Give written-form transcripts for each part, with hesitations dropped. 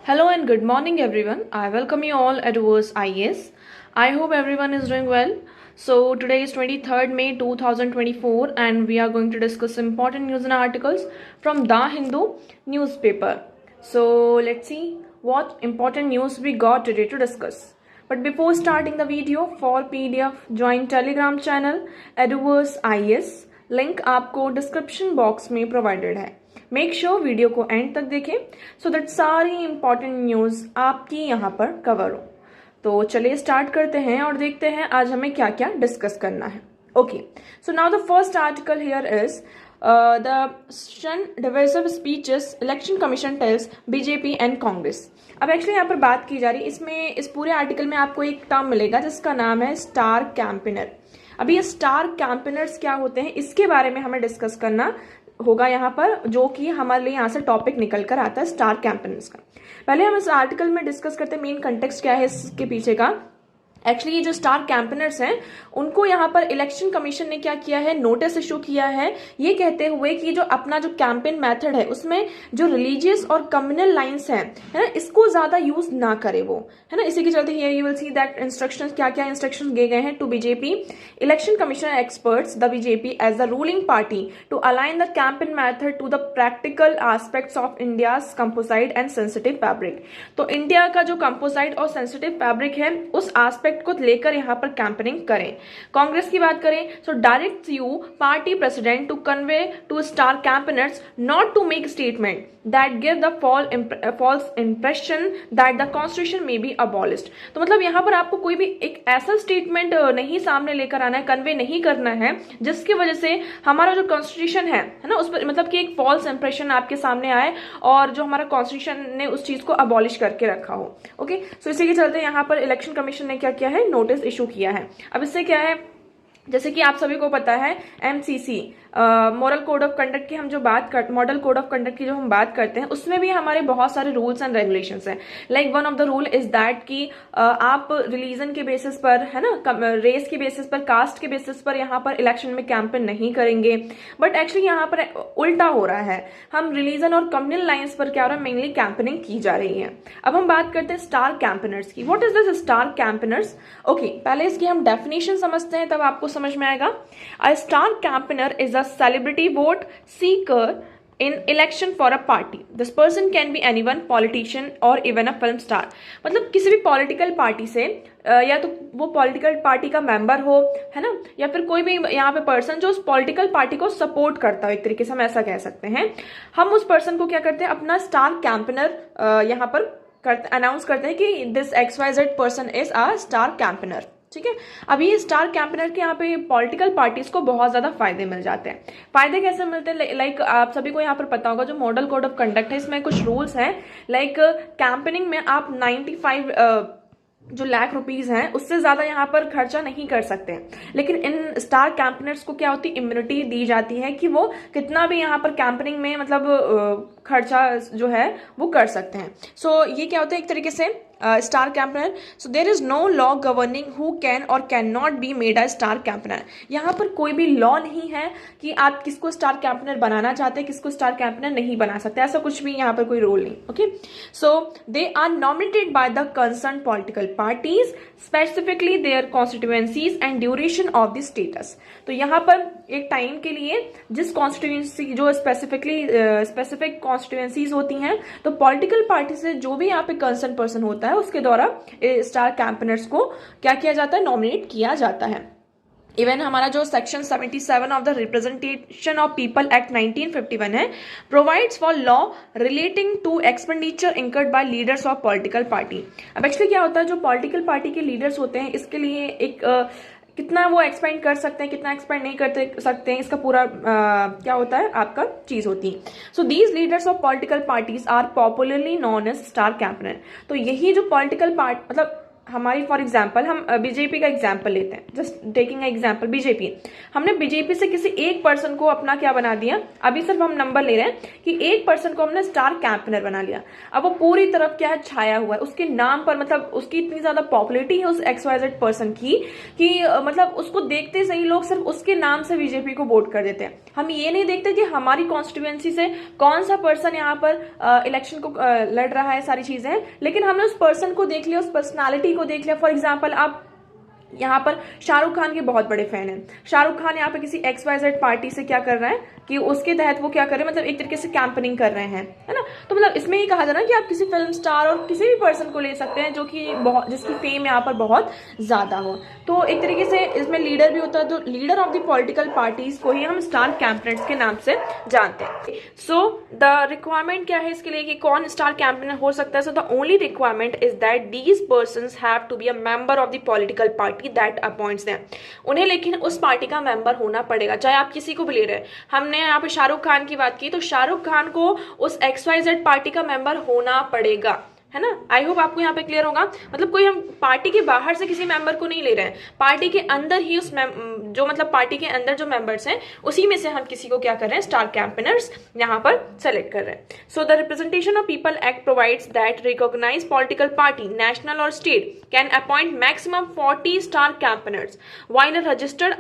Hello and good morning, everyone. I welcome you all at Verse IAS. I hope everyone is doing well. So, today is 23rd May 2024, and we are going to discuss important news and articles from The Hindu newspaper. So, let's see what important news we got today to discuss. But before starting the video, for PDF, join Telegram channel Eduverse IAS. Link आपको description box में provided है. Make sure video को and तक देखें so that सारी important news आपकी यहाँ पर कवर हो. तो चलिए स्टार्ट करते हैं और देखते हैं आज हमें क्या क्या डिस्कस करना है. Okay, so now the first article here is the शन divisive speeches election commission tells BJP and Congress. अब एक्चुअली यहाँ पर बात की जा रही है, इसमें इस पूरे आर्टिकल में आपको एक टर्म मिलेगा जिसका नाम है स्टार कैंपेनर. अभी ये स्टार कैंपेनर्स क्या होते हैं इसके बारे में हमें डिस्कस करना होगा यहाँ पर, जो कि हमारे लिए यहाँ से टॉपिक निकल कर आता है स्टार कैंपेनर्स का. पहले हम इस आर्टिकल में डिस्कस करते हैं मेन कंटेक्स्ट क्या है इसके पीछे का. एक्चुअली ये जो स्टार कैंपेनर्स हैं उनको यहाँ पर इलेक्शन कमीशन ने क्या किया है, नोटिस इशू किया है, ये कहते हुए कि जो अपना जो कैंपेन मेथड है उसमें जो रिलीजियस और कम्युनल लाइंस हैं है ना, इसको ज्यादा यूज ना करे वो, है ना. इसी के चलते here you will see that instructions, क्या क्या इंस्ट्रक्शंस दिए गए हैं to BJP election commission experts the BJP as the ruling party to align the campaign method to the practical aspects of India's composite and sensitive fabric. तो India का जो composite और sensitive fabric है उस aspect को लेकर यहां पर कैंपेनिंग करें. कांग्रेस की बात करें so direct you party president to convey to star campaigners not to make statement that give the false impression that the constitution may be abolished. तो मतलब यहां पर आपको कोई भी एक ऐसा स्टेटमेंट नहीं सामने लेकर आना है, कन्वे नहीं करना है जिसकी वजह से हमारा जो कॉन्स्टिट्यूशन है ना उस पर मतलब कि एक फॉल्स इंप्रेशन आपके सामने आए और जो हमारा कॉन्स्टिट्यूशन ने उस चीज को अबॉलिश करके रखा हो. ओके, सो इसी के चलते यहाँ पर इलेक्शन कमीशन ने क्या किया है, नोटिस इशू किया है. अब इससे क्या है, जैसे कि आप सभी को पता है MCC model code of conduct की हम जो बात कर मॉडल कोड ऑफ कंडक्ट की जो हम बात करते हैं उसमें भी हमारे बहुत सारे रूल्स एंड रेगुलेशंस हैं. Like one of the rule is that कि आप रिलीजन के बेसिस पर, है ना, रेस के बेसिस पर, कास्ट के बेसिस पर यहाँ पर इलेक्शन में कैंपेन नहीं करेंगे. बट एक्चुअली यहाँ पर उल्टा हो रहा है, हम रिलीजन और कम्युनल लाइन्स पर क्या हो रहा है, मेनली कैंपेनिंग की जा रही है. अब हम बात करते हैं स्टार कैंपेनर्स की. What is this star campaigners? Okay, पहले इसकी हम डेफिनेशन समझते हैं तब आपको समझ में आएगा. अ star campaigner is a celebrity vote seeker in election for a party. This person can be anyone, politician or even a film star. मतलब किसी भी पॉलिटिकल पार्टी से या तो वो पॉलिटिकल पार्टी का मेंबर हो, है ना, या फिर कोई भी यहाँ पे पर्सन जो उस पॉलिटिकल पार्टी को सपोर्ट करता हो, एक तरीके से हम ऐसा कह सकते हैं. हम उस पर्सन को क्या करते हैं, अपना स्टार कैंपेनर यहाँ पर अनाउंस करते हैं कि this XYZ person is a star campaigner. ठीक है. अभी ये स्टार कैंपेनर के यहाँ पे पॉलिटिकल पार्टीज को बहुत ज्यादा फायदे मिल जाते हैं. फायदे कैसे मिलते हैं, लाइक आप सभी को यहाँ पर पता होगा जो मॉडल कोड ऑफ कंडक्ट है इसमें कुछ रूल्स हैं. लाइक कैंपेनिंग में आप 95 जो लाख रुपीज हैं उससे ज्यादा यहाँ पर खर्चा नहीं कर सकते हैं. लेकिन इन स्टार कैंपेनर्स को क्या होती है, इम्यूनिटी दी जाती है कि वो कितना भी यहाँ पर कैंपेनिंग में मतलब खर्चा जो है वो कर सकते हैं. सो ये क्या होता है एक तरीके से star campaigner. So there is no law governing who can or can not be made a star campaigner. यहाँ पर कोई भी लॉ नहीं है कि आप किसको स्टार कैंपेनर बनाना चाहते हैं, किसको स्टार कैंपेनर नहीं बना सकते, ऐसा कुछ भी यहाँ पर कोई रूल नहीं. Okay, so they are nominated by the concern political parties specifically their constituencies and duration of the status. तो यहाँ पर एक टाइम के लिए जिस कॉन्स्टिट्यूएंसी जो स्पेसिफिक कॉन्स्टिट्यूएंसीज होती हैं, तो पॉलिटिकल पार्टी से जो भी यहाँ पे कंसर्न पर्सन होता है उसके द्वारा स्टार कैंपेनर्स को क्या किया जाता है, नॉमिनेट किया जाता है. इवन हमारा जो section 77 of the representation of people act 1951 है, provides for law relating to expenditure incurred by leaders of political party. अब एक्चुअली क्या होता है, जो पॉलिटिकल पार्टी के लीडर्स होते हैं इसके लिए एक कितना वो एक्सपेंड कर सकते हैं, कितना एक्सपेंड नहीं कर सकते हैं, इसका पूरा क्या होता है आपका चीज होती है. So these leaders of political parties are popularly known as star campaigner. तो यही जो पॉलिटिकल पार्टी मतलब हमारी फॉर एग्जाम्पल हम बीजेपी का एग्जाम्पल लेते हैं, जस्ट टेकिंग एग्जाम्पल बीजेपी। हमने बीजेपी से किसी एक पर्सन को अपना क्या बना दिया, अभी सिर्फ हम नंबर ले रहे हैं कि एक पर्सन को हमने स्टार कैंपेनर बना लिया। अब वो पूरी तरफ क्या है, छाया हुआ है उसके नाम पर, मतलब उसकी इतनी ज्यादा पॉपुलरिटी है उस XYZ पर्सन की कि मतलब उसको देखते से ही लोग सिर्फ उसके नाम से बीजेपी को वोट कर देते हैं। हम ये नहीं देखते कि हमारी कॉन्स्टिट्यूएंसी से कौन सा पर्सन यहाँ पर इलेक्शन को लड़ रहा है, सारी चीजें, लेकिन हमने उस पर्सन को देख लिया, उस पर्सनालिटी को देख लिया। फॉर एग्जाम्पल आप यहाँ पर शाहरुख खान के बहुत बड़े फैन हैं, शाहरुख खान यहाँ पे किसी XYZ पार्टी से क्या कर रहा है कि उसके तहत वो क्या कर रहे हैं, मतलब एक तरीके से कैंपेनिंग कर रहे हैं, है ना। तो मतलब इसमें ये कहा जा रहा है कि आप किसी फिल्म स्टार और किसी भी पर्सन को ले सकते हैं जो कि बहुत, जिसकी फेम यहाँ पर बहुत ज्यादा हो। तो एक तरीके से इसमें लीडर भी होता है, तो leader of the political parties को ही हम स्टार कैंपेनर्स के नाम से जानते हैं। सो द रिक्वायरमेंट क्या है इसके लिए कि कौन स्टार कैंपेनर हो सकता है? So the only requirement is that these persons have to be a member of the political party that appoints them. उन्हें लेकिन उस पार्टी का मेंबर होना पड़ेगा, चाहे आप किसी को भी ले रहे हैं। हमने यहाँ पे शाहरुख खान की बात की, तो शाहरुख खान को उस XYZ पार्टी का मेंबर होना पड़ेगा, है ना। आई होप आपको यहाँ पे क्लियर होगा। मतलब कोई हम पार्टी के बाहर से किसी मेंबर को नहीं ले रहे हैं, पार्टी के अंदर ही उस जो मतलब पार्टी के अंदर जो मेंबर्स हैं उसी में से हम किसी को क्या कर रहे हैं, स्टार कैंपेनर्स यहाँ पर सेलेक्ट कर रहे हैं। So the representation of people act provides that recognise political party national or state can appoint maximum 40 star campaigners while a registered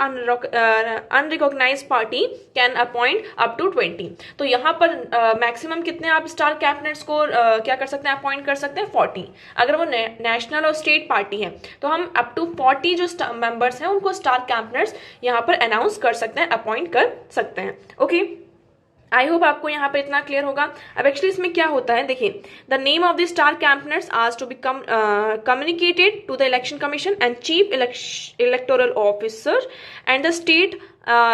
unrecognised party can appoint up to 20। तो यहाँ पर maximum कितने आप स्टार कैंपेनर्स को क्या कर सकते हैं, अपॉइंट कर सकते हैं 40। अगर वो नेशनल और स्टेट पार्टी है तो हम अप टू 40 जो मेंबर्स हैं उनको स्टार कैंपेनर्स यहाँ पर अनाउंस कर सकते हैं, अपॉइंट कर सकते हैं। ओके, आई होप आपको यहाँ पे इतना क्लियर होगा। अब एक्चुअली इसमें क्या होता है, देखिए, the name of the star campaigners has to be communicated to the election commission and chief electoral officer and the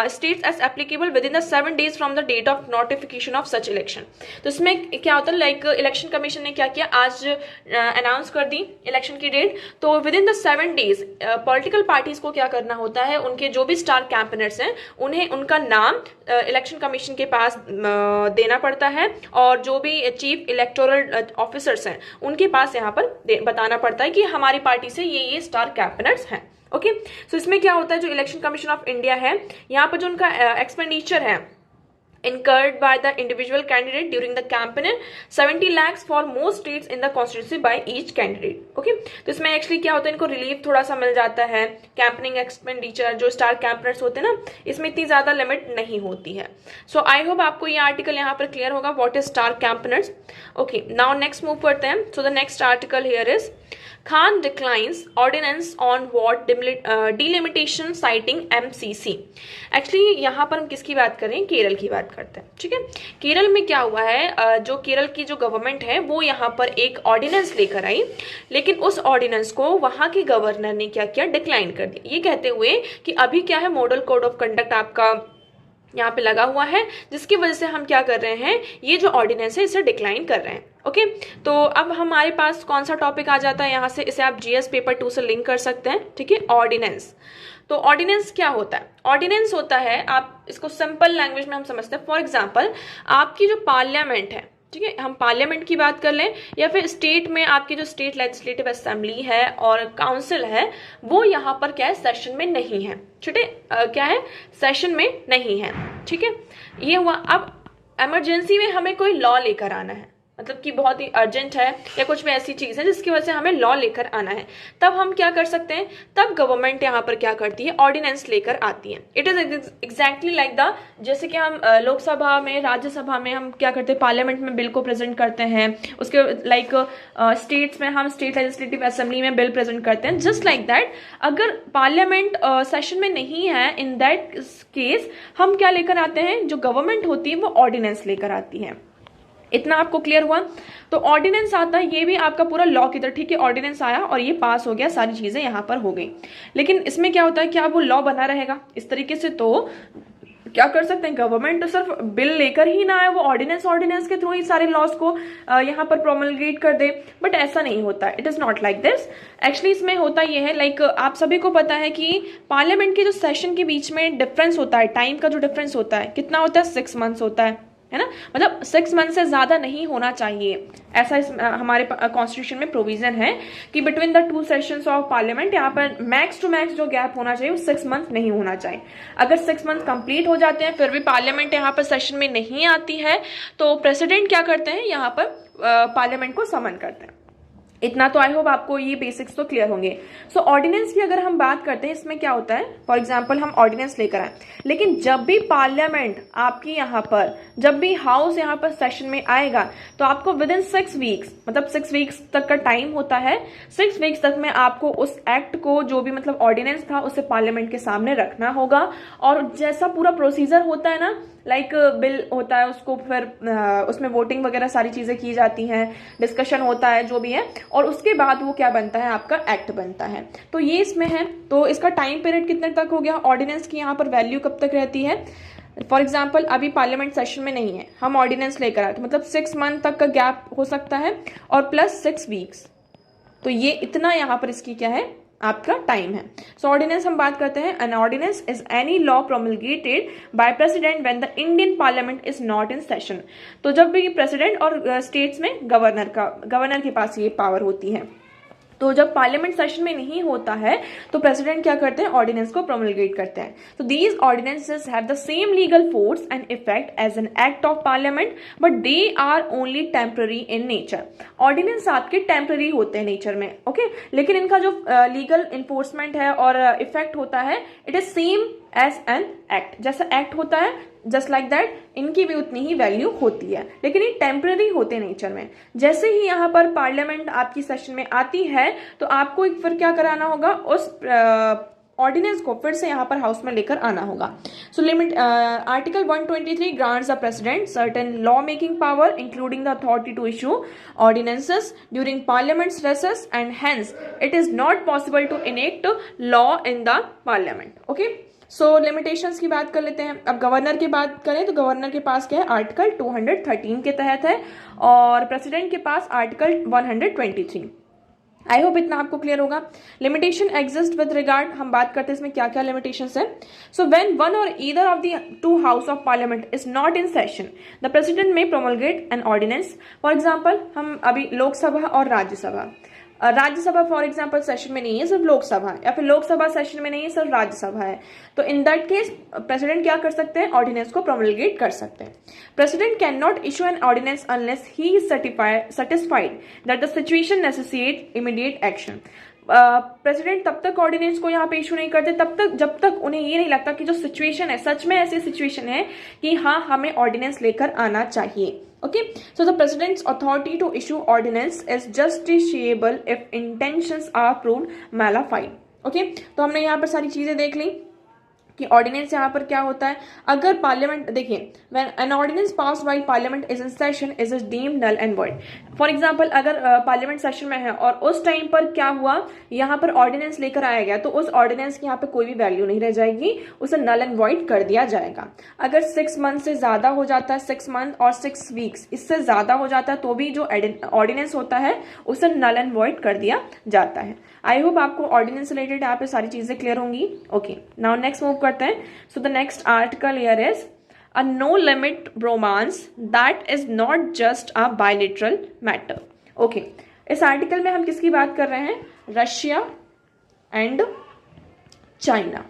states as applicable within the 7 days from the date of notification of such election। तो इसमें क्या होता है, like election commission ने क्या किया, आज announce कर दी इलेक्शन की डेट, तो with in the 7 days political parties को क्या करना होता है, उनके जो भी स्टार कैंपेनर्स हैं उन्हें उनका नाम इलेक्शन कमीशन के पास देना पड़ता है, और जो भी चीफ इलेक्टोरल ऑफिसर्स हैं उनके पास यहाँ पर बताना पड़ता है कि हमारी पार्टी से ये स्टार कैंपेनर्स हैं। ओके, सो इसमें क्या होता है, जो इलेक्शन कमीशन ऑफ इंडिया है यहाँ पर जो उनका एक्सपेंडिचर है incurred by the individual candidate during the campaign 70 lakhs for most states in the constituency by each candidate। Okay, तो इसमें एक्चुअली क्या होता है, इनको रिलीफ थोड़ा सा मिल जाता है। कैंपेनिंग एक्सपेंडिचर जो स्टार कैंपेनर्स होते हैं ना, इसमें इतनी ज्यादा लिमिट नहीं होती है। सो आई होप आपको ये आर्टिकल यहाँ पर क्लियर होगा, what is star campaigners. Okay, now next move करते हैं। So the next article here is Khan declines ordinance on what delimitation citing MCC। Actually यहाँ पर हम किसकी बात कर रहे हैं, केरल की बात करते हैं। ठीक है, केरल में क्या हुआ है, जो केरल की जो गवर्नमेंट है वो यहाँ पर एक ऑर्डिनेंस लेकर आई, लेकिन उस ऑर्डिनेंस को वहां के गवर्नर ने क्या किया, डिक्लाइन कर दिया, ये कहते हुए कि अभी क्या है, मॉडल कोड ऑफ कंडक्ट आपका यहाँ पे लगा हुआ है, जिसकी वजह से हम क्या कर रहे हैं, ये जो ऑर्डिनेंस है इसे डिक्लाइन कर रहे हैं। ओके, तो अब हमारे पास कौन सा टॉपिक आ जाता है यहाँ से, इसे आप GS पेपर 2 से लिंक कर सकते हैं। ठीक है, ऑर्डिनेंस। तो ऑर्डिनेंस क्या होता है, ऑर्डिनेंस होता है, आप इसको सिंपल लैंग्वेज में हम समझते हैं। फॉर एग्जाम्पल आपकी जो पार्लियामेंट है, ठीक है, हम पार्लियामेंट की बात कर लें, या फिर स्टेट में आपकी जो स्टेट लेजिस्लेटिव असेंबली है और काउंसिल है, वो यहाँ पर क्या है, सेशन में नहीं है। ठीक है, क्या है, सेशन में नहीं है। ठीक है, ये हुआ। अब इमरजेंसी में हमें कोई लॉ लेकर आना है, मतलब कि बहुत ही अर्जेंट है या कुछ भी ऐसी चीज है जिसकी वजह से हमें लॉ लेकर आना है, तब हम क्या कर सकते हैं, तब गवर्नमेंट यहाँ पर क्या करती है, ऑर्डिनेंस लेकर आती है। It is exactly like the, जैसे कि हम लोकसभा में, राज्यसभा में हम क्या करते हैं, पार्लियामेंट में बिल को प्रेजेंट करते हैं, उसके लाइक स्टेट्स में हम स्टेट लेजिस्लेटिव असेंबली में बिल प्रेजेंट करते हैं। जस्ट लाइक दैट, अगर पार्लियामेंट सेशन में नहीं है, इन दैट केस हम क्या लेकर आते हैं, जो गवर्नमेंट होती है वो ऑर्डिनेंस लेकर आती है। इतना आपको क्लियर हुआ। तो ऑर्डिनेंस आता है, ये भी आपका पूरा लॉ की तरह। ठीक है, ऑर्डिनेंस आया और ये पास हो गया, सारी चीजें यहाँ पर हो गई, लेकिन इसमें क्या होता है, क्या वो लॉ बना रहेगा इस तरीके से? तो क्या कर सकते हैं, गवर्नमेंट तो सिर्फ बिल लेकर ही ना आए, वो ऑर्डिनेंस के थ्रू ही सारे लॉज को यहाँ पर प्रोमलगेट कर दे, बट ऐसा नहीं होता, it is not like this. Actually इसमें होता ये है, लाइक आप सभी को पता है कि पार्लियामेंट के जो सेशन के बीच में डिफरेंस होता है, टाइम का जो डिफरेंस होता है, कितना होता है, 6 months होता है। है ना, मतलब 6 मंथ से ज्यादा नहीं होना चाहिए, ऐसा हमारे कॉन्स्टिट्यूशन में प्रोविजन है कि between the 2 sessions of parliament यहाँ पर मैक्स टू मैक्स जो गैप होना चाहिए वो 6 मंथ नहीं होना चाहिए। अगर 6 मंथ कंप्लीट हो जाते हैं फिर भी पार्लियामेंट यहाँ पर सेशन में नहीं आती है तो प्रेसिडेंट क्या करते हैं, यहाँ पर पार्लियामेंट को समन करते हैं। इतना तो आई होप आपको ये बेसिक्स तो क्लियर होंगे। सो ऑर्डिनेंस की अगर हम बात करते हैं, इसमें क्या होता है, फॉर एग्जांपल हम ऑर्डिनेंस लेकर आए, लेकिन जब भी पार्लियामेंट आपकी यहाँ पर, जब भी हाउस यहाँ पर सेशन में आएगा तो आपको विद इन 6 वीक्स, मतलब 6 वीक्स तक का टाइम होता है, 6 वीक्स तक में आपको उस एक्ट को, जो भी मतलब ऑर्डिनेंस था, उसे पार्लियामेंट के सामने रखना होगा। और जैसा पूरा प्रोसीजर होता है ना, लाइक बिल होता है, उसको फिर उसमें वोटिंग वगैरह सारी चीजें की जाती हैं, डिस्कशन होता है, जो भी है, और उसके बाद वो क्या बनता है, आपका एक्ट बनता है। तो ये इसमें है। तो इसका टाइम पीरियड कितने तक हो गया, ऑर्डिनेंस की यहाँ पर वैल्यू कब तक रहती है। फॉर एग्जाम्पल अभी पार्लियामेंट सेशन में नहीं है, हम ऑर्डिनेंस लेकर आए तो मतलब 6 मंथ तक का गैप हो सकता है और प्लस 6 वीक्स, तो ये इतना यहाँ पर इसकी क्या है, आपका टाइम है। सो ऑर्डिनेंस हम बात करते हैं, an ordinance is any law promulgated by president when the Indian parliament is not in session. तो जब भी प्रेसिडेंट और स्टेट्स में गवर्नर के पास ये पावर होती है, तो जब पार्लियामेंट सेशन में नहीं होता है तो प्रेसिडेंट क्या करते हैं, ऑर्डिनेंस को प्रोमलगेट करते हैं। तो these ordinances have the same legal force and effect as an act of parliament but they are only temporary in nature. Ordinance आपके टेम्पररी होते हैं नेचर में, ओके, लेकिन इनका जो लीगल इन्फोर्समेंट है और इफेक्ट होता है, it is same as an act. जैसा एक्ट होता है जस्ट लाइक दैट इनकी भी उतनी ही वैल्यू होती है, लेकिन ये टेम्पररी होते हैं नेचर में। जैसे ही यहाँ पर पार्लियामेंट आपकी सेशन में आती है तो आपको एक फिर क्या कराना होगा, उस ऑर्डिनेंस को फिर से यहाँ पर हाउस में लेकर आना होगा। So limit article 123 grants the president certain law making power including the authority to issue ordinances during parliament's recess and hence it is not possible to enact law in the parliament. Okay, so limitations की बात कर लेते हैं। अब governor की बात करें तो गवर्नर के पास क्या है, आर्टिकल 213 के तहत है, और प्रेसिडेंट के पास आर्टिकल 123। आई होप इतना आपको क्लियर होगा। लिमिटेशन एग्जिस्ट विद रिगार्ड, हम बात करते हैं इसमें क्या क्या लिमिटेशंस है। So when one or either of the 2 house of parliament is not in session the president may promulgate an ordinance. For example हम अभी लोकसभा और Rajya Sabha, Rajya Sabha for example session में नहीं है, सिर्फ लोकसभा है, या फिर लोकसभा सेशन में नहीं है, सिर्फ राज्यसभा है, तो इन दैट केस प्रेसिडेंट क्या कर सकते हैं, ऑर्डिनेंस को प्रोमलगेट कर सकते हैं। President can not issue an ordinance unless he is satisfied that the situation necessitate immediate action. President तब तक ऑर्डिनेंस को यहाँ पे इशू नहीं करते तब तक जब तक उन्हें ये नहीं लगता कि जो सिचुएशन है सच में ऐसी सिचुएशन है कि हाँ हमें ऑर्डिनेंस लेकर आना चाहिए। Okay, so the president's authority to issue ordinance is justiciable if intentions are proved malified. Okay, तो हमने यहाँ पर सारी चीजें देख ली कि ऑर्डिनेंस यहाँ पर क्या होता है। अगर पार्लियामेंट, देखिए, when an ordinance passed by parliament is in session is deemed null and void. For example अगर पार्लियामेंट सेशन में है और उस टाइम पर क्या हुआ, यहाँ पर ऑर्डिनेंस लेकर आया गया, तो उस ऑर्डिनेंस की यहाँ पे कोई भी वैल्यू नहीं रह जाएगी, उसे नल एंड वॉइड कर दिया जाएगा। अगर 6 मंथ से ज्यादा हो जाता है, 6 मंथ और 6 वीक्स इससे ज्यादा हो जाता है, तो भी जो ऑर्डिनेंस होता है उसे नल एंड वॉइड कर दिया जाता है। आई होप आपको ऑर्डिनेंस रिलेटेड यहाँ पे सारी चीजें क्लियर होंगी। ओके, नाउ नेक्स्ट मूव करते हैं। So the next article here is a no limit bromance that is not just a bilateral matter. Okay, इस आर्टिकल में हम किसकी बात कर रहे हैं, रशिया एंड चाइना।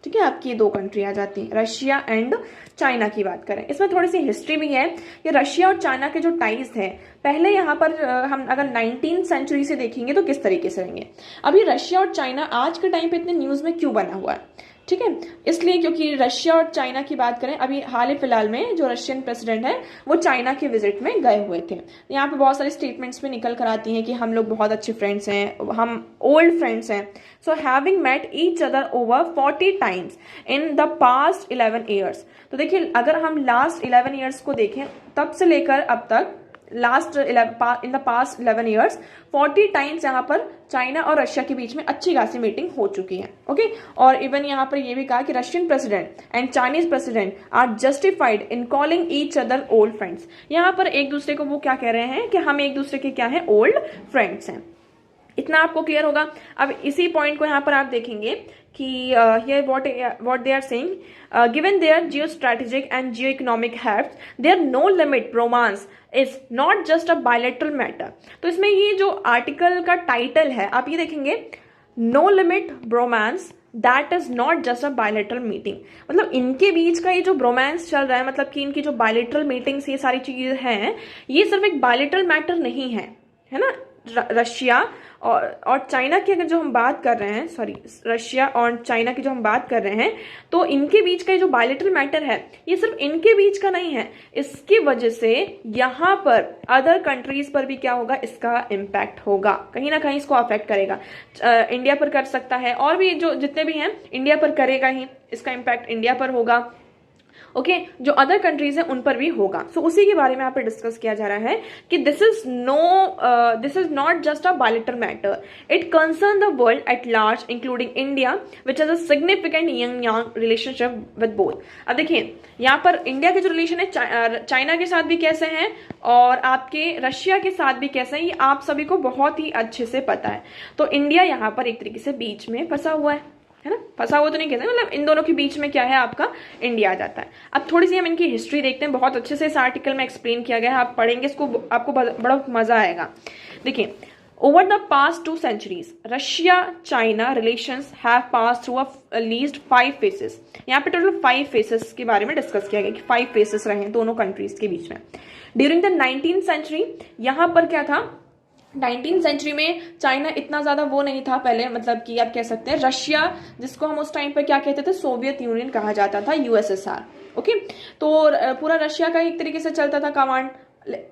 ठीक है, आपकी ये 2 कंट्री आ जाती हैं, रशिया एंड चाइना की बात करें। इसमें थोड़ी सी हिस्ट्री भी है कि रशिया और चाइना के जो टाइज थे पहले, यहाँ पर हम अगर 19वीं सेंचुरी से देखेंगे तो किस तरीके से रहेंगे। अभी रशिया और चाइना आज के टाइम पे इतने न्यूज में क्यों बना हुआ है, ठीक है, इसलिए क्योंकि रशिया और चाइना की बात करें, अभी हाल ही फिलहाल में जो रशियन प्रेसिडेंट है वो चाइना के विजिट में गए हुए थे। यहाँ पे बहुत सारी स्टेटमेंट्स भी निकल कर आती हैं कि हम लोग बहुत अच्छे फ्रेंड्स हैं, हम ओल्ड फ्रेंड्स हैं। So having met each other over 40 times in the past 11 years. तो देखिए, अगर हम लास्ट 11 ईयर्स को देखें, तब से लेकर अब तक last in the past 11 years 40 times यहाँ पर चाइना और रशिया के बीच में अच्छी खासी मीटिंग हो चुकी है। ओके, और इवन यहाँ पर ये भी कहा कि Russian president and Chinese president are justified in calling each other old friends. यहाँ पर एक दूसरे को वो क्या कह रहे हैं कि हम एक दूसरे के क्या हैं, ओल्ड फ्रेंड्स हैं। इतना आपको क्लियर होगा। अब इसी पॉइंट को यहाँ पर आप देखेंगे कि here what they are saying, given their geostrategic and geoeconomic heft, their no limit bromance is not just a bilateral matter। तो इसमें ये जो आर्टिकल का टाइटल है आप ये देखेंगे, no limit bromance that is not just a bilateral meeting. मतलब इनके बीच का ये जो ब्रोमांस चल रहा है, मतलब कि इनकी जो बायलेटरल मीटिंग्स ये सारी चीजें हैं, ये सिर्फ एक बायलेटरल मैटर नहीं है ना। रशिया और चाइना की अगर जो हम बात कर रहे हैं, सॉरी, रशिया और चाइना की जो हम बात कर रहे हैं, तो इनके बीच का जो बायलेटरल मैटर है ये सिर्फ इनके बीच का नहीं है। इसकी वजह से यहाँ पर अदर कंट्रीज पर भी क्या होगा, इसका इम्पैक्ट होगा, कहीं ना कहीं इसको अफेक्ट करेगा। इंडिया पर कर सकता है, और भी जो जितने भी हैं इंडिया पर करेगा ही, इसका इम्पैक्ट इंडिया पर होगा। ओके जो अदर कंट्रीज हैं उन पर भी होगा। सो उसी के बारे में यहाँ पे डिस्कस किया जा रहा है कि this is not just a bilateral matter, it concern the world at large including India which has a significant young relationship with both. अब देखिए यहाँ पर इंडिया के जो रिलेशन है चाइना के साथ भी कैसे हैं और आपके रशिया के साथ भी कैसे हैं, ये आप सभी को बहुत ही अच्छे से पता है। तो इंडिया यहाँ पर एक तरीके से बीच में फंसा हुआ है ना, फंसा हुआ तो नहीं कहते, मतलब इन दोनों के बीच में क्या है, आपका इंडिया आ जाता है। अब थोड़ी सी हम इनकी हिस्ट्री देखते हैं, बहुत अच्छे से इस आर्टिकल में एक्सप्लेन किया गया है, आप पढ़ेंगे इसको आपको बड़ा मजा आएगा। देखिए, over the past 2 centuries Russia China relations have pass through least 5 phases। यहाँ पे टोटल 5 phases के बारे में डिस्कस किया गया कि 5 phases रहे दोनों कंट्रीज के बीच में। ड्यूरिंग द 19th century यहाँ पर क्या था, 19th सेंचुरी में चाइना इतना ज्यादा वो नहीं था पहले, मतलब कि आप कह सकते हैं रशिया, जिसको हम उस टाइम पे क्या कहते थे, सोवियत यूनियन कहा जाता था, यूएसएसआर। ओके, तो पूरा रशिया का एक तरीके से चलता था कमांड,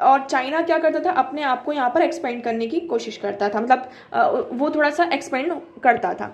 और चाइना क्या करता था, अपने आप को यहाँ पर एक्सपेंड करने की कोशिश करता था, मतलब वो थोड़ा सा एक्सपेंड करता था।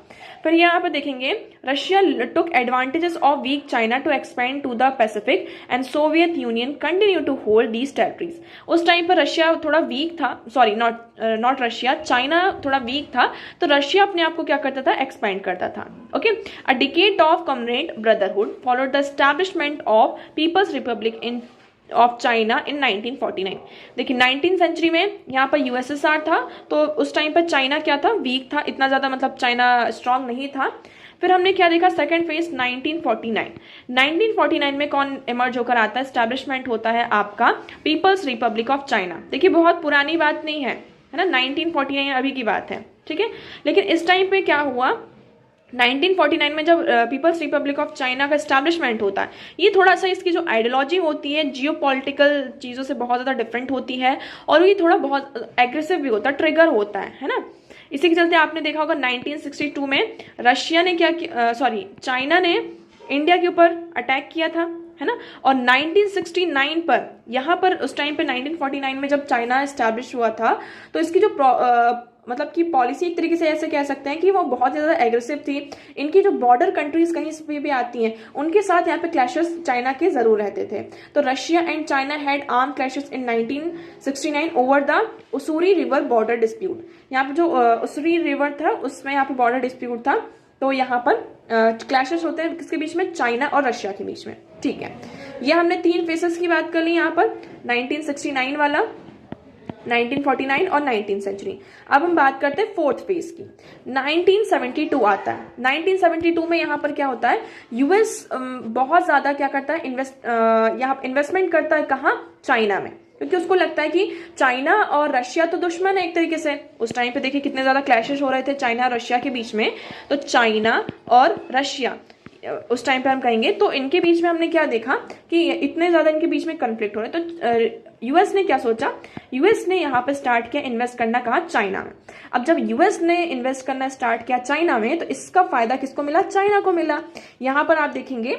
फिर यहाँ पर देखेंगे, Russia took advantages of weak China to expand to the Pacific and Soviet Union continue to hold these territories. उस टाइम पर रशिया थोड़ा वीक था, सॉरी नॉट रशिया, चाइना थोड़ा वीक था, तो रशिया अपने आप को क्या करता था, एक्सपेंड करता था। Okay, a decade of comrade brotherhood followed the establishment of People's Republic in of China in 1949। देखिए 19th सेंचुरी में यहाँ पर यूएसएसआर था, तो उस टाइम पर चाइना क्या था, वीक था, इतना ज्यादा मतलब चाइना स्ट्रांग नहीं था। फिर हमने क्या देखा, सेकंड फेज 1949। 1949 में कौन इमर्ज होकर आता है, एस्टैब्लिशमेंट होता है आपका पीपल्स रिपब्लिक ऑफ चाइना। देखिए बहुत पुरानी बात नहीं है ना, 1949 अभी की बात है, ठीक है। लेकिन इस टाइम पे क्या हुआ, 1949 में जब पीपल्स रिपब्लिक ऑफ चाइना का एस्टैब्लिशमेंट होता है, ये थोड़ा सा इसकी जो आइडियोलॉजी होती है जियोपॉलिटिकल चीज़ों से बहुत ज़्यादा डिफरेंट होती है, और ये थोड़ा बहुत एग्रेसिव भी होता है, ट्रिगर होता है ना। इसी के चलते आपने देखा होगा 1962 में रशिया ने क्या, सॉरी चाइना ने इंडिया के ऊपर अटैक किया था, है ना। और 1969 पर यहाँ पर उस टाइम पे 1949 में जब चाइना एस्टैब्लिश हुआ था, तो इसकी जो मतलब कि पॉलिसी एक तरीके से ऐसे कह सकते हैं कि वो बहुत ज़्यादा एग्रेसिव थी। इनकी जो बॉर्डर कंट्रीज कहीं से भी आती हैं, उनके साथ यहाँ पे क्लैशेस चाइना के जरूर रहते थे। तो Russia and China had arm clashes in 1969 over the Ussuri river border dispute. यहाँ पे जो उसूरी रिवर था उसमें यहाँ पे बॉर्डर डिस्प्यूट था, तो यहाँ पर क्लैशेस होते हैं किसके बीच में, चाइना और रशिया के बीच में, ठीक है। ये हमने 3 फेसेस की बात कर ली यहाँ पर, 1969 वाला, 1949 और 19th सेंचुरी। अब हम बात करते हैं 4th फेज की, 1972 आता है। 1972 में यहाँ पर क्या होता है, यूएस बहुत ज्यादा क्या करता है, यहाँ इन्वेस्टमेंट करता है, कहाँ, चाइना में, क्योंकि उसको लगता है कि चाइना और रशिया तो दुश्मन है एक तरीके से। उस टाइम पे देखिए कितने ज्यादा क्लैशेस हो रहे थे चाइना और रशिया के बीच में, तो चाइना और रशिया उस टाइम पे हम कहेंगे, तो इनके बीच में हमने क्या देखा कि इतने ज्यादा इनके बीच में कन्फ्लिक्ट हो रहे हैं। तो यूएस ने क्या सोचा, यूएस ने यहाँ पे स्टार्ट किया इन्वेस्ट करना, कहा, चाइना में। अब जब यूएस ने इन्वेस्ट करना स्टार्ट किया चाइना में, तो इसका फायदा किसको मिला, चाइना को मिला। यहाँ पर आप देखेंगे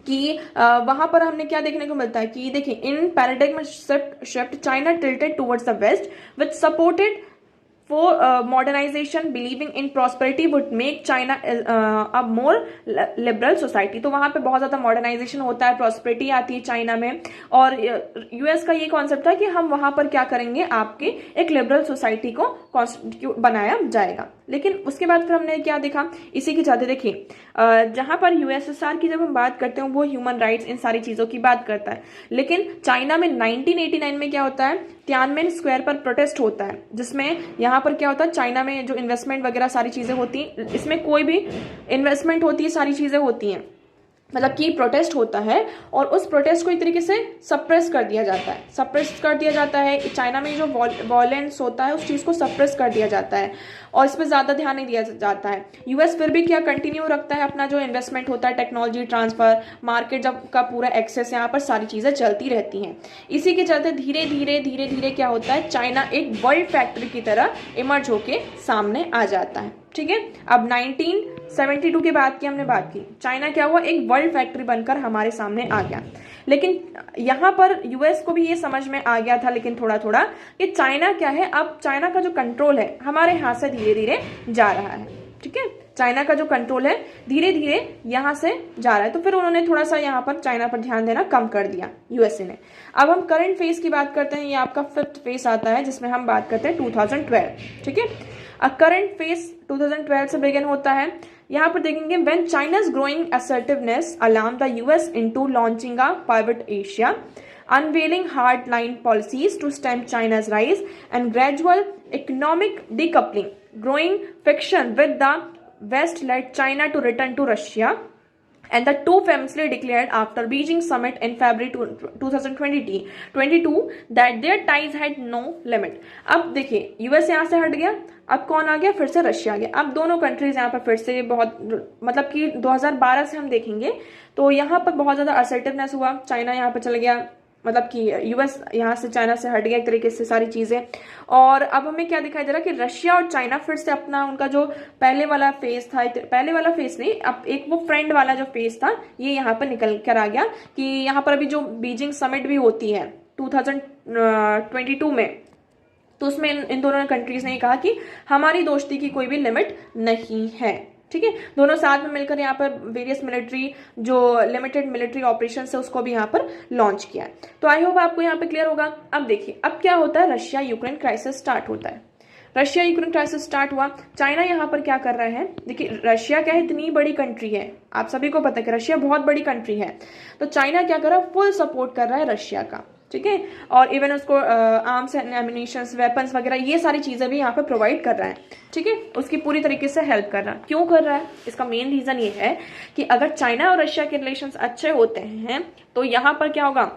कि वहां पर हमने क्या देखने को मिलता है कि देखिए, in paradigm shift China tilted towards the west which supported for modernization, believing in prosperity would make China a more liberal society। तो वहां पे बहुत ज्यादा मॉडर्नाइजेशन होता है, प्रॉस्पेरिटी आती है चाइना में, और यूएस का ये कॉन्सेप्ट था कि हम वहां पर क्या करेंगे, आपके एक लिबरल सोसाइटी को बनाया जाएगा। लेकिन उसके बाद फिर हमने क्या देखा, इसी के चलते देखिए जहां पर यूएसएसआर की जब हम बात करते हैं वो ह्यूमन राइट्स इन सारी चीजों की बात करता है, लेकिन चाइना में 1989 में क्या होता है, तियानमेन स्क्वायर पर प्रोटेस्ट होता है, जिसमें यहाँ यहाँ पर क्या होता है, चाइना में जो इन्वेस्टमेंट वगैरह सारी चीज़ें होती हैं, इसमें कोई भी इन्वेस्टमेंट होती है, सारी चीज़ें होती हैं, मतलब कि प्रोटेस्ट होता है और उस प्रोटेस्ट को एक तरीके से सप्रेस कर दिया जाता है, सप्रेस कर दिया जाता है। चाइना में जो वॉयलेंस होता है उस चीज़ को सप्रेस कर दिया जाता है और इस पर ज़्यादा ध्यान नहीं दिया जाता है। यूएस फिर भी क्या कंटिन्यू रखता है अपना जो इन्वेस्टमेंट होता है, टेक्नोलॉजी ट्रांसफर, मार्केट जब का पूरा एक्सेस, यहाँ पर सारी चीज़ें चलती रहती हैं। इसी के चलते धीरे धीरे क्या होता है, चाइना एक वर्ल्ड फैक्ट्री की तरह इमर्ज होके सामने आ जाता है। ठीक है, अब 1972 के बाद की हमने बात की, चाइना क्या हुआ, एक वर्ल्ड फैक्ट्री बनकर हमारे सामने आ गया। लेकिन यहाँ पर यूएस को भी ये समझ में आ गया था, लेकिन थोड़ा थोड़ा, कि चाइना क्या है, अब चाइना का जो कंट्रोल है हमारे हाथ से धीरे धीरे जा रहा है। ठीक है, चाइना का जो कंट्रोल है धीरे धीरे यहाँ से जा रहा है, तो फिर उन्होंने थोड़ा सा यहाँ पर चाइना पर ध्यान देना कम कर दिया यूएसए ने। अब हम करंट फेज की बात करते हैं, ये आपका 5th फेज आता है जिसमें हम बात करते हैं 2012। ठीक है, करंट फेज 2012 से बिगिन होता है। यहाँ पर देखेंगे, when चाइना's growing assertiveness alarmed the US into launching a pivot Asia, unveiling hard-line policies to stem China's rise and gradual economic decoupling, growing friction with the West led China to return to Russia, and the two famously declared after Beijing summit in February 2022 that their ties had no limit. अब देखिए, US यहाँ से हट गया, अब कौन आ गया, फिर से रशिया आ गया। अब दोनों कंट्रीज यहाँ पर फिर से बहुत, मतलब कि 2012 से हम देखेंगे तो यहाँ पर बहुत ज्यादा असर्टिवनेस हुआ, चाइना यहाँ पर चल गया, मतलब कि यूएस यहाँ से चाइना से हट गया एक तरीके से सारी चीजें। और अब हमें क्या दिखाई दे रहा है कि रशिया और चाइना फिर से अपना, उनका जो पहले वाला फेज था, पहले वाला फेज नहीं, अब एक वो फ्रेंड वाला जो फेज था ये यहाँ पर निकल कर आ गया कि यहाँ पर अभी जो बीजिंग समिट भी होती है 2022 में, तो उसमें इन दोनों कंट्रीज ने कहा कि हमारी दोस्ती की कोई भी लिमिट नहीं है। ठीक है, दोनों साथ में मिलकर यहाँ पर वेरियस मिलिट्री, जो लिमिटेड मिलिट्री ऑपरेशन है उसको भी यहाँ पर लॉन्च किया है। तो आई होप आपको यहाँ पे क्लियर होगा। अब देखिए, अब क्या होता है, रशिया यूक्रेन क्राइसिस स्टार्ट होता है। रशिया यूक्रेन क्राइसिस स्टार्ट हुआ, चाइना यहाँ पर क्या कर रहा है, देखिए रशिया क्या है, इतनी बड़ी कंट्री है, आप सभी को पता है कि रशिया बहुत बड़ी कंट्री है, तो चाइना क्या कर रहा है, फुल सपोर्ट कर रहा है रशिया का। ठीक है, और इवन उसको आर्म्स एंड एम्युनिशंस, वेपन्स वगैरह ये सारी चीजें भी यहाँ पे प्रोवाइड कर रहा है। ठीक है, उसकी पूरी तरीके से हेल्प कर रहा है। क्यों कर रहा है, इसका मेन रीजन ये है कि अगर चाइना और रशिया के रिलेशंस अच्छे होते हैं तो यहाँ पर क्या होगा,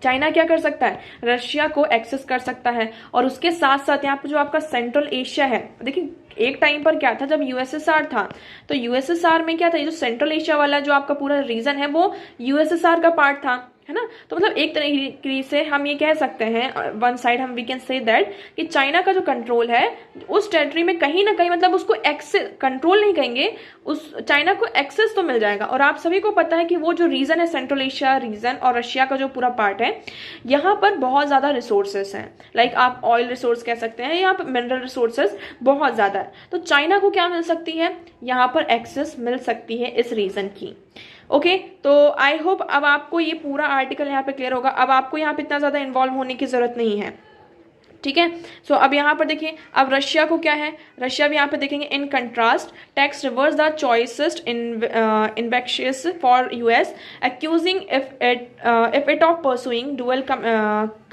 चाइना क्या कर सकता है, रशिया को एक्सेस कर सकता है। और उसके साथ साथ यहाँ पर जो आपका सेंट्रल एशिया है, देखिए एक टाइम पर क्या था, जब यूएसएसआर था तो यूएसएसआर में क्या था, ये जो सेंट्रल एशिया वाला जो आपका पूरा रीजन है वो यूएसएसआर का पार्ट था, है ना। तो मतलब एक तरीके से हम ये कह सकते हैं, वन साइड हम वी कैन से दैट कि चाइना का जो कंट्रोल है उस टेरिटरी में कहीं ना कहीं, मतलब उसको एक्सेस, कंट्रोल नहीं कहेंगे, उस चाइना को एक्सेस तो मिल जाएगा। और आप सभी को पता है कि वो जो रीजन है, सेंट्रल एशिया रीजन और रशिया का जो पूरा पार्ट है, यहाँ पर बहुत ज्यादा रिसोर्सेस हैं, लाइक आप ऑयल रिसोर्स कह सकते हैं, यहाँ पर मिनरल रिसोर्सेस बहुत ज्यादा है। तो चाइना को क्या मिल सकती है, यहाँ पर एक्सेस मिल सकती है इस रीजन की। ओके, तो आई होप अब आपको ये पूरा आर्टिकल यहाँ पे क्लियर होगा। अब आपको यहाँ पे इतना ज्यादा इन्वॉल्व होने की जरूरत नहीं है। ठीक है, सो अब यहाँ पर देखिए, अब रशिया को क्या है, रशिया भी यहाँ पे देखेंगे, in contrast text reverse the choicest इन्वेक्शियस for US, accusing if it of pursuing dual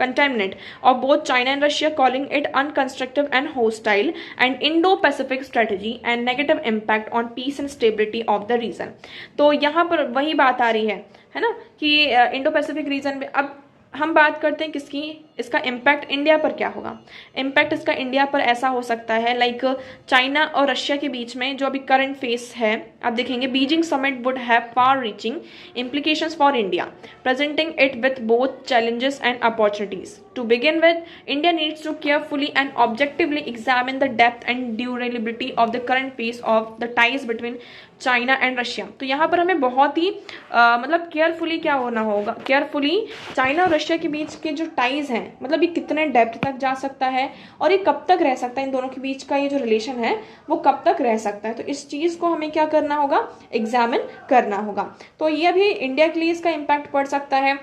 contaminant of both China and Russia, calling it unconstructive and hostile and Indo-Pacific strategy and negative impact on peace and stability of the region। तो यहाँ पर वही बात आ रही है ना, कि Indo Pacific region में अब हम बात करते हैं किसकी, इसका इम्पैक्ट इंडिया पर क्या होगा। इम्पैक्ट इसका इंडिया पर ऐसा हो सकता है, लाइक चाइना और रशिया के बीच में जो अभी करंट फेस है, आप देखेंगे Beijing summit would have far reaching implications for India, presenting it with both challenges and opportunities. To begin with, India needs to carefully and objectively examine the depth and durability of the current phase of the ties between China and Russia। तो यहाँ पर हमें बहुत ही मतलब carefully क्या होना होगा, carefully China और रशिया के बीच के जो टाइज हैं, मतलब ये कितने डेप्थ तक जा सकता है और ये कब तक रह सकता है, इन दोनों के बीच का ये जो रिलेशन है वो कब तक रह सकता है। तो इस चीज को हमें क्या करना होगा, एग्जामिन करना होगा। तो ये अभी इंडिया के लिए इसका इम्पैक्ट पड़ सकता है,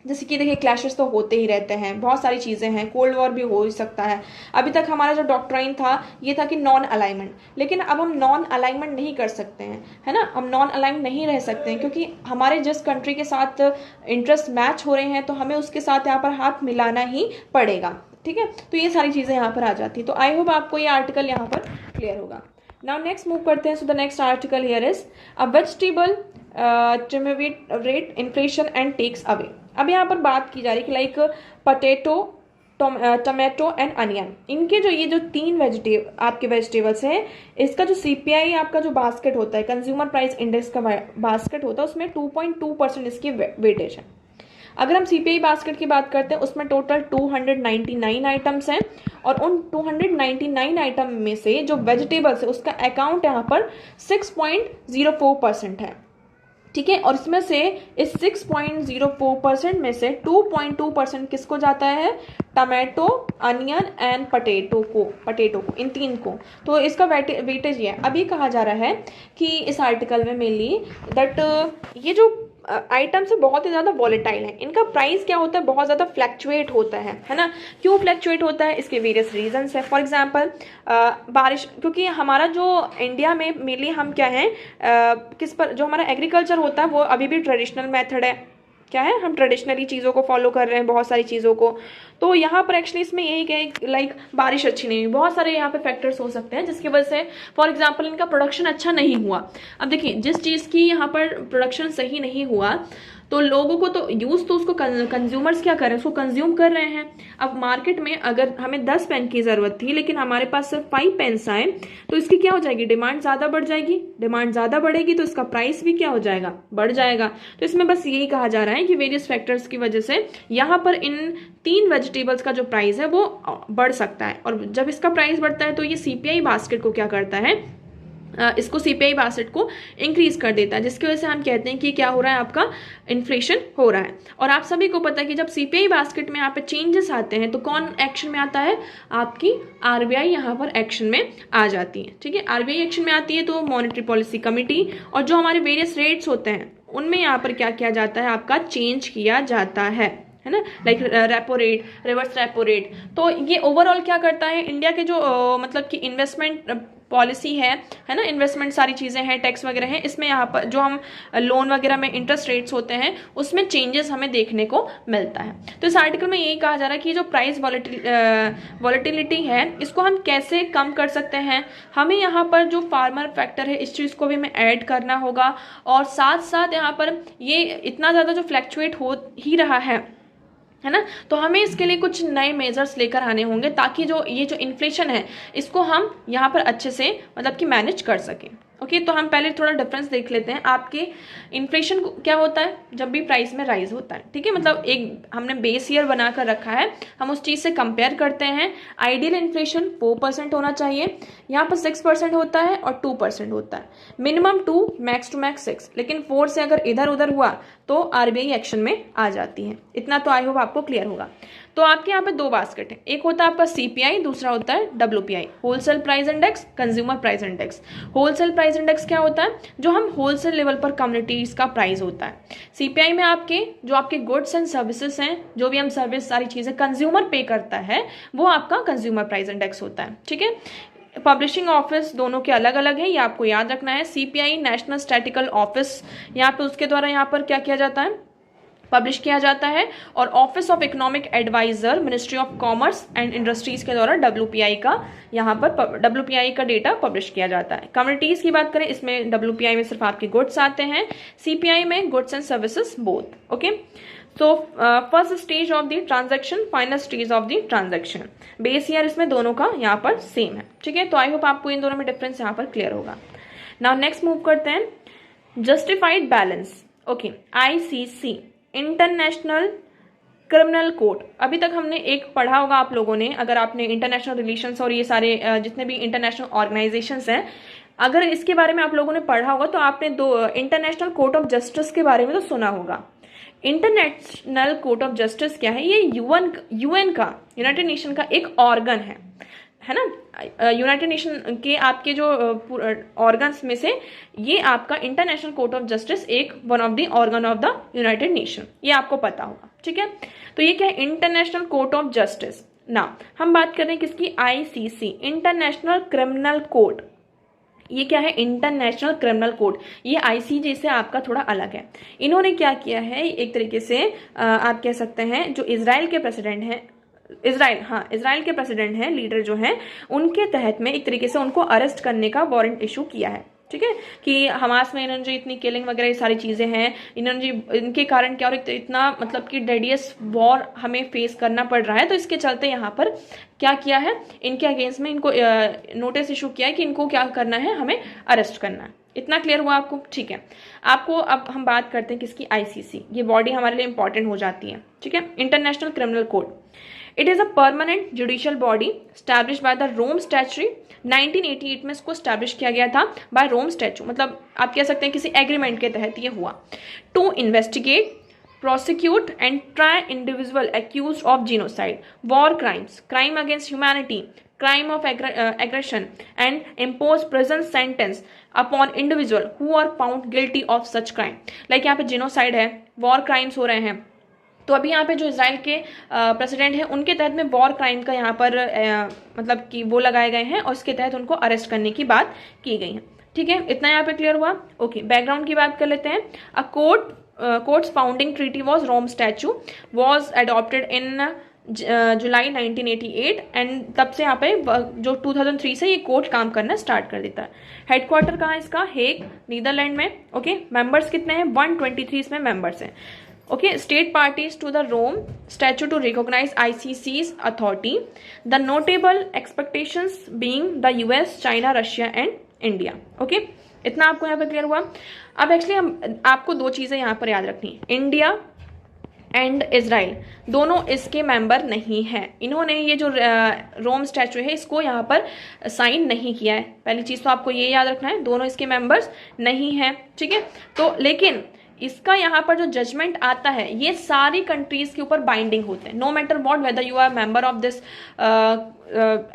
जैसे कि देखिए क्लैशेस तो होते ही रहते हैं, बहुत सारी चीज़ें हैं, कोल्ड वॉर भी हो ही सकता है। अभी तक हमारा जो डॉक्ट्राइन था ये था कि नॉन अलाइनमेंट, लेकिन अब हम नॉन अलाइनमेंट नहीं कर सकते हैं, है ना, हम नॉन अलाइन नहीं रह सकते हैं, क्योंकि हमारे जिस कंट्री के साथ इंटरेस्ट मैच हो रहे हैं तो हमें उसके साथ यहाँ पर हाथ मिलाना ही पड़ेगा। ठीक है। तो ये सारी चीज़ें यहाँ पर आ जाती है। तो आई होप आपको ये आर्टिकल यहाँ पर क्लियर होगा। नाउ नेक्स्ट मूव करते हैं। So the next article here is a vegetable rate inflation and takes away. अब यहाँ पर बात की जा रही है कि like potato, tomato and onion, इनके जो ये जो तीन आपके वेजिटेबल्स हैं, इसका जो सीपीआई आपका जो बास्केट होता है, कंज्यूमर प्राइस इंडेक्स का बास्केट होता है, उसमें 2.2% इसकी वेटेज है। अगर हम सीपीआई बास्केट की बात करते हैं, उसमें टोटल 299 आइटम्स हैं और उन 299 आइटम में से जो वेजिटेबल्स है उसका अकाउंट यहाँ पर 6.04% है, ठीक है। और इसमें से इस 6.04% में से 2.2% किसको जाता है? टमाटो, अनियन एंड पटेटो को, इन तीन को। तो इसका वेटेज ये है। अभी कहा जा रहा है कि इस आर्टिकल में मेनली दैट ये जो आइटम्स है बहुत ही ज़्यादा वॉलेटाइल है, इनका प्राइस क्या होता है, बहुत ज़्यादा फ्लैक्चुएट होता है ना। क्यों फ्लैक्चुएट होता है? इसके वेरियस रीजंस है। फॉर एग्जांपल बारिश, क्योंकि हमारा जो इंडिया में मेनली हम क्या है, किस पर जो हमारा एग्रीकल्चर होता है वो अभी भी ट्रेडिशनल मेथड है। क्या है, हम ट्रेडिशनली चीज़ों को फॉलो कर रहे हैं, बहुत सारी चीज़ों को। तो यहाँ पर एक्चुअली इसमें यही कि लाइक बारिश अच्छी नहीं हुई, बहुत सारे यहाँ पे फैक्टर्स हो सकते हैं जिसकी वजह से फॉर एग्जांपल इनका प्रोडक्शन अच्छा नहीं हुआ। अब देखिए, जिस चीज़ की यहाँ पर प्रोडक्शन सही नहीं हुआ तो लोगों को तो यूज़ तो उसको कंज्यूमर्स क्या कर रहे हैं, उसको कंज्यूम कर रहे हैं। अब मार्केट में अगर हमें 10 पेन की ज़रूरत थी लेकिन हमारे पास सिर्फ 5 पेन्स आए, तो इसकी क्या हो जाएगी, डिमांड ज़्यादा बढ़ जाएगी। डिमांड ज़्यादा बढ़ेगी तो इसका प्राइस भी क्या हो जाएगा, बढ़ जाएगा। तो इसमें बस यही कहा जा रहा है कि वेरियस फैक्टर्स की वजह से यहाँ पर इन तीन वेजिटेबल्स का जो प्राइस है वो बढ़ सकता है। और जब इसका प्राइस बढ़ता है तो ये सीपीआई बास्केट को क्या करता है, इसको सीपीआई बास्केट को इंक्रीज कर देता है, जिसकी वजह से हम कहते हैं कि क्या हो रहा है, आपका इन्फ्लेशन हो रहा है। और आप सभी को पता है कि जब सीपीआई बास्केट में यहाँ पे चेंजेस आते हैं तो कौन एक्शन में आता है, आपकी आरबीआई यहाँ पर एक्शन में आ जाती है, ठीक है। आरबीआई एक्शन में आती है तो मॉनेटरी पॉलिसी कमिटी और जो हमारे वेरियस रेट्स होते हैं उनमें यहाँ पर क्या किया जाता है, आपका चेंज किया जाता है ना, like repo rate, reverse repo rate. तो ये ओवरऑल क्या करता है, इंडिया के जो मतलब कि इन्वेस्टमेंट पॉलिसी है ना, इन्वेस्टमेंट सारी चीज़ें हैं, टैक्स वगैरह हैं, इसमें यहाँ पर जो हम लोन वगैरह में इंटरेस्ट रेट्स होते हैं उसमें चेंजेस हमें देखने को मिलता है। तो इस आर्टिकल में यही कहा जा रहा है कि जो प्राइस वॉलेटिलिटी है इसको हम कैसे कम कर सकते हैं। हमें यहाँ पर जो फार्मर फैक्टर है इस चीज़ को भी हमें ऐड करना होगा, और साथ साथ यहाँ पर ये इतना ज़्यादा जो फ्लैक्चुएट हो ही रहा है ना, तो हमें इसके लिए कुछ नए मेजर्स लेकर आने होंगे ताकि जो ये जो इन्फ्लेशन है इसको हम यहाँ पर अच्छे से मतलब कि मैनेज कर सकें। ओके, तो हम पहले थोड़ा डिफरेंस देख लेते हैं। आपके इन्फ्लेशन क्या होता है, जब भी प्राइस में राइज होता है, ठीक है, मतलब एक हमने बेस ईयर बनाकर रखा है, हम उस चीज़ से कंपेयर करते हैं। आइडियल इन्फ्लेशन 4% होना चाहिए, यहाँ पर 6% होता है और 2% होता है, मिनिमम 2, मैक्स टू मैक्स 6, लेकिन 4 से अगर इधर उधर हुआ तो आरबीआई एक्शन में आ जाती है। इतना तो आई होप आपको क्लियर होगा। तो आपके यहाँ पे दो बास्केट है, एक होता है आपका सीपीआई, दूसरा होता है WPI, wholesale price index, consumer price index. Wholesale price index क्या होता है, जो हम होलसेल लेवल पर कम्युनिटीज का प्राइस होता है। सीपीआई में आपके जो आपके गुड्स एंड सर्विसेज हैं, जो भी हम सर्विस सारी चीज़ें कंज्यूमर पे करता है, वो आपका कंज्यूमर प्राइस इंडेक्स होता है, ठीक है। पब्लिशिंग ऑफिस दोनों के अलग अलग है, ये आपको याद रखना है। सीपीआई नेशनल स्टैटिकल ऑफिस, यहाँ पे उसके द्वारा यहाँ पर क्या किया जाता है, पब्लिश किया जाता है। और office of economic adviser, ministry of commerce and industries के द्वारा डब्ल्यूपीआई का यहाँ पर डब्ल्यूपीआई का डेटा पब्लिश किया जाता है। कम्युनिटीज की बात करें, इसमें डब्ल्यूपीआई में सिर्फ आपके गुड्स आते हैं, सीपीआई में goods and services both. Okay, तो first stage of the transaction, final stage of the transaction, base year इसमें दोनों का यहाँ पर सेम है, ठीक है। तो आई होप आपको इन दोनों में डिफरेंस यहाँ पर क्लियर होगा। नाउ नेक्स्ट मूव करते हैं, justified balance. Okay, ICC, international criminal code. अभी तक हमने एक पढ़ा होगा आप लोगों ने, अगर आपने इंटरनेशनल रिलेशंस और ये सारे जितने भी इंटरनेशनल ऑर्गेनाइजेशंस हैं, अगर इसके बारे में आप लोगों ने पढ़ा होगा तो आपने दो इंटरनेशनल कोर्ट ऑफ जस्टिस के बारे में तो सुना होगा। इंटरनेशनल कोर्ट ऑफ जस्टिस क्या है, ये यूएन का, यूनाइटेड नेशन का एक ऑर्गन है ना। यूनाइटेड नेशन के आपके जो ऑर्गन्स में से ये आपका इंटरनेशनल कोर्ट ऑफ जस्टिस एक one of the organ of the United nation, ये आपको पता होगा, ठीक है। तो ये क्या है, इंटरनेशनल कोर्ट ऑफ जस्टिस। ना हम बात कर रहे हैं किसकी, आईसीसी, इंटरनेशनल क्रिमिनल कोर्ट। ये क्या है, इंटरनेशनल क्रिमिनल कोर्ट, ये आईसीजे से आपका थोड़ा अलग है। इन्होंने क्या किया है, एक तरीके से आप कह सकते हैं जो इजराइल के प्रेसिडेंट हैं, इसराइल, हाँ इसराइल के प्रेसिडेंट हैं, लीडर जो हैं, उनके तहत में एक तरीके से उनको अरेस्ट करने का वारंट इशू किया है। ठीक है, कि हमास में इन्होंने जो इतनी किलिंग वगैरह ये सारी चीजें हैं, इन्होंने जी इनके कारण क्या, और इतना मतलब कि डेडियस वॉर हमें फेस करना पड़ रहा है, तो इसके चलते यहाँ पर क्या किया है, इनके अगेंस्ट में इनको नोटिस इशू किया है कि इनको क्या करना है, हमें अरेस्ट करना है। इतना क्लियर हुआ आपको? ठीक है, आपको अब हम बात करते हैं किसकी, आईसीसी। ये बॉडी हमारे लिए इंपॉर्टेंट हो जाती है। ठीक है, international criminal code, it is a permanent judicial body establish by the Rome statutory. 1988 में इसको स्टैब्लिश किया गया था बाय रोम स्टैच्यू, मतलब आप कह सकते हैं किसी एग्रीमेंट के तहत ये हुआ। To investigate, prosecute and try individual accused of genocide, war crimes, crime against humanity, crime of aggression, and impose prison sentence upon individual who are found guilty of such crime। Like यहाँ पे genocide है, war crimes हो रहे हैं, तो अभी यहाँ पे जो इसराइल के प्रेसिडेंट हैं उनके तहत में वॉर क्राइम का यहाँ पर मतलब कि वो लगाए गए हैं और उसके तहत उनको अरेस्ट करने की बात की गई है। ठीक है, इतना यहाँ पे क्लियर हुआ? ओके, बैकग्राउंड की बात कर लेते हैं। A court's founding treaty was Rome statute was adopted in July 1988 and तब से यहाँ पे जो 2003 से ये कोर्ट काम करना स्टार्ट कर देता है। हेडक्वार्टर कहाँ है इसका? हेग, नीदरलैंड में। ओके, मेंबर्स कितने हैं? 123 इसमें मेंबर्स हैं। Okay, state parties to the Rome Statute to recognize ICC's authority. The notable expectations being the US, China, Russia and India. Okay, इतना आपको यहाँ पे क्लियर हुआ? अब एक्चुअली हम आपको दो चीजें यहाँ पर याद रखनी है। इंडिया एंड इसराइल दोनों इसके मेंबर नहीं हैं। इन्होंने ये जो रोम स्टैच्यू है इसको यहाँ पर साइन नहीं किया है। पहली चीज तो आपको ये याद रखना है, दोनों इसके मेंबर्स नहीं हैं। ठीक है, तो लेकिन इसका यहाँ पर जो जजमेंट आता है ये सारी कंट्रीज के ऊपर बाइंडिंग होते हैं, no matter what whether you are member of this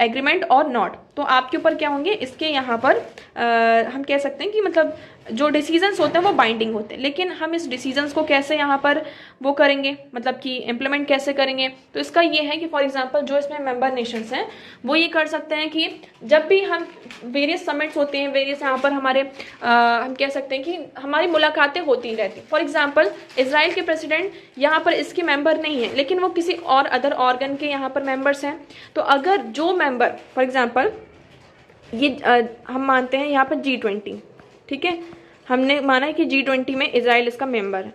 agreement और नॉट। तो आपके ऊपर क्या होंगे इसके यहाँ पर हम कह सकते हैं कि मतलब जो डिसीजंस होते हैं वो बाइंडिंग होते हैं, लेकिन हम इस डिसीजंस को कैसे यहाँ पर वो करेंगे, मतलब कि इम्प्लीमेंट कैसे करेंगे। तो इसका ये है कि फॉर एग्जांपल जो इसमें मेंबर नेशंस हैं वो ये कर सकते हैं कि जब भी हम वेरियस समिट्स होते हैं, वेरियस यहाँ पर हमारे हम कह सकते हैं कि हमारी मुलाकातें होती रहती। फॉर एग्जाम्पल इसराइल के प्रेसिडेंट यहाँ पर इसके मेंबर नहीं है, लेकिन वो किसी और अदर ऑर्गन के यहाँ पर मेंबर्स हैं। तो अगर जो मेंबर फॉर एग्जाम्पल ये हम मानते हैं यहाँ पर G20, ठीक है, हमने माना है कि G20 में इसराइल इसका मेंबर है,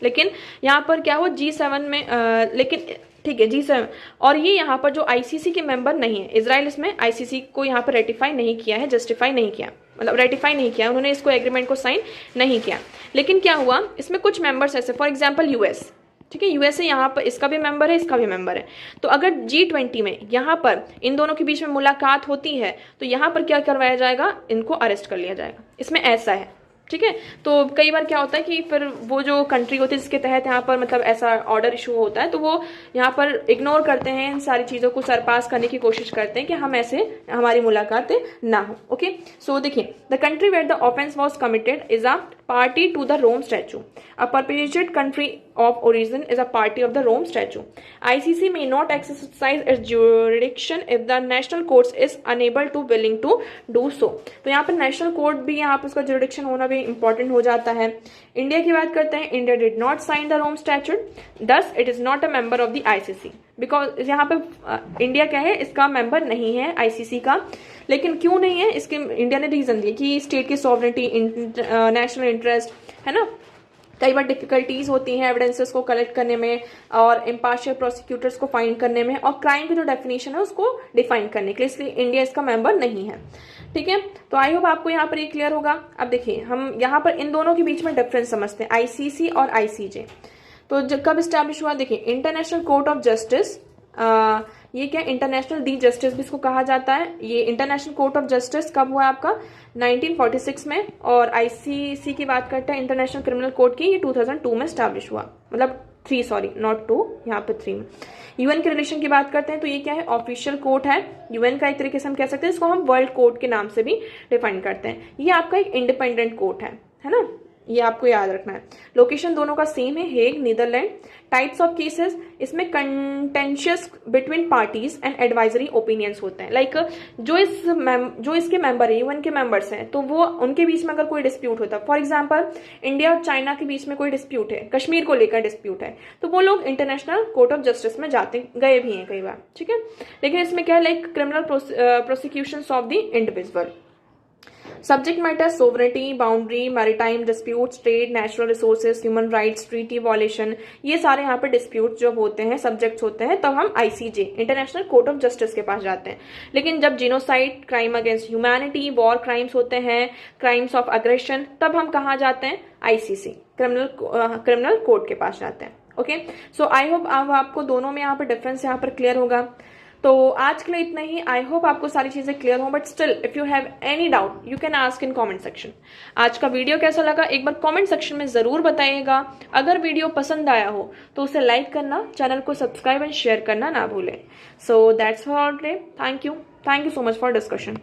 लेकिन यहाँ पर क्या हो G7 में लेकिन ठीक है G7, और ये यहाँ पर जो आईसीसी के मेंबर नहीं है, इसराइल इसमें आईसीसी को यहाँ पर रेटिफाई नहीं किया है, जस्टिफाई नहीं किया, मतलब रेटिफाई नहीं किया, उन्होंने इसको एग्रीमेंट को साइन नहीं किया। लेकिन क्या हुआ इसमें कुछ मेंबर्स ऐसे, फॉर एग्जाम्पल यूएस, ठीक है, यूएसए यहाँ पर इसका भी मेंबर है, इसका भी मेंबर है। तो अगर G20 में यहाँ पर इन दोनों के बीच में मुलाकात होती है तो यहाँ पर क्या करवाया जाएगा, इनको अरेस्ट कर लिया जाएगा। इसमें ऐसा है, ठीक है। तो कई बार क्या होता है कि फिर वो जो कंट्री होती है जिसके तहत यहाँ पर मतलब ऐसा ऑर्डर इशू होता है तो वो यहाँ पर इग्नोर करते हैं, इन सारी चीज़ों को सरपास करने की कोशिश करते हैं कि हम ऐसे हमारी मुलाकातें ना हो। ओके, सो देखिए, the country where the offence was committed is a party to the Rome Statute. A perpetrated country of origin is a party of the Rome Statute. ICC may not exercise its jurisdiction if the national court is unable to willing to do so. तो यहाँ पर national court भी यहाँ पर उसका jurisdiction होना भी important हो जाता है। इंडिया की बात करते हैं, India did not sign the Rome statute, thus it is not a member of the ICC. Because यहाँ पे इंडिया क्या है, इसका मेंबर नहीं है आईसीसी का। लेकिन क्यों नहीं है, इसके इंडिया ने रीजन दिया कि स्टेट की सॉवरेनिटी, नेशनल इंटरेस्ट है ना, कई बार डिफिकल्टीज होती हैं एविडेंसेस को कलेक्ट करने में और इम्पार्शियल प्रोसिक्यूटर्स को फाइंड करने में और क्राइम की जो डेफिनेशन है उसको डिफाइन करने के लिए, इसलिए इंडिया इसका मेंबर नहीं है। ठीक है, तो आई होप आपको यहाँ पर ये क्लियर होगा। अब देखिए, हम यहाँ पर इन दोनों के बीच में डिफरेंस समझते हैं, आईसीसी और आईसीजे। तो कब स्टैब्लिश हुआ, देखिए, इंटरनेशनल कोर्ट ऑफ जस्टिस, ये क्या, इंटरनेशनल दी जस्टिस भी इसको कहा जाता है। ये इंटरनेशनल कोर्ट ऑफ जस्टिस कब हुआ आपका, 1946 में। और आईसीसी की बात करते हैं, इंटरनेशनल क्रिमिनल कोर्ट की, ये 2002 में स्टैब्लिश हुआ, मतलब 3, सॉरी नॉट 2, यहाँ पे 3 में। यूएन के रिलेशन की बात करते हैं तो ये क्या है, ऑफिशियल कोर्ट है यूएन का, एक तरीके से हम कह सकते हैं, इसको हम वर्ल्ड कोर्ट के नाम से भी डिफाइन करते हैं। ये आपका एक इंडिपेंडेंट कोर्ट है ना। ये आपको याद रखना है। लोकेशन दोनों का सेम है, Hague Netherland. Types of cases, इसमें contentious between parties and advisory opinions होते हैं। लाइक जो इसके मेंबर है, यूएन के मेंबर्स हैं, तो वो उनके बीच में अगर कोई डिस्प्यूट होता है, फॉर एग्जांपल इंडिया और चाइना के बीच में कोई डिस्प्यूट है, कश्मीर को लेकर डिस्प्यूट है, तो वो लोग इंटरनेशनल कोर्ट ऑफ जस्टिस में गए भी हैं कई बार, ठीक है। लेकिन इसमें क्या है, like criminal prosecution of the individual. Subject matter sovereignty, boundary, maritime disputes, trade, natural resources, human rights, treaty वॉलेशन, ये सारे यहाँ पे डिस्प्यूट जब होते हैं, सब्जेक्ट्स होते हैं, तब हम ICJ international court of justice के पास जाते हैं। लेकिन जब genocide, crime against humanity, war crimes होते हैं, क्राइम्स ऑफ अग्रेशन, तब हम कहाँ जाते हैं, आईसीसी क्रिमिनल कोर्ट के पास जाते हैं। ओके, सो आई होप अब आपको दोनों में यहाँ पर डिफरेंस यहाँ पर क्लियर होगा। तो आज के लिए इतना ही। आई होप आपको सारी चीजें क्लियर हो, but still if you have any doubt you can ask in comment section. आज का वीडियो कैसा लगा एक बार कमेंट सेक्शन में जरूर बताइएगा। अगर वीडियो पसंद आया हो तो उसे लाइक करना, चैनल को सब्सक्राइब एंड शेयर करना ना भूलें। So that's for today. Thank you so much for discussion.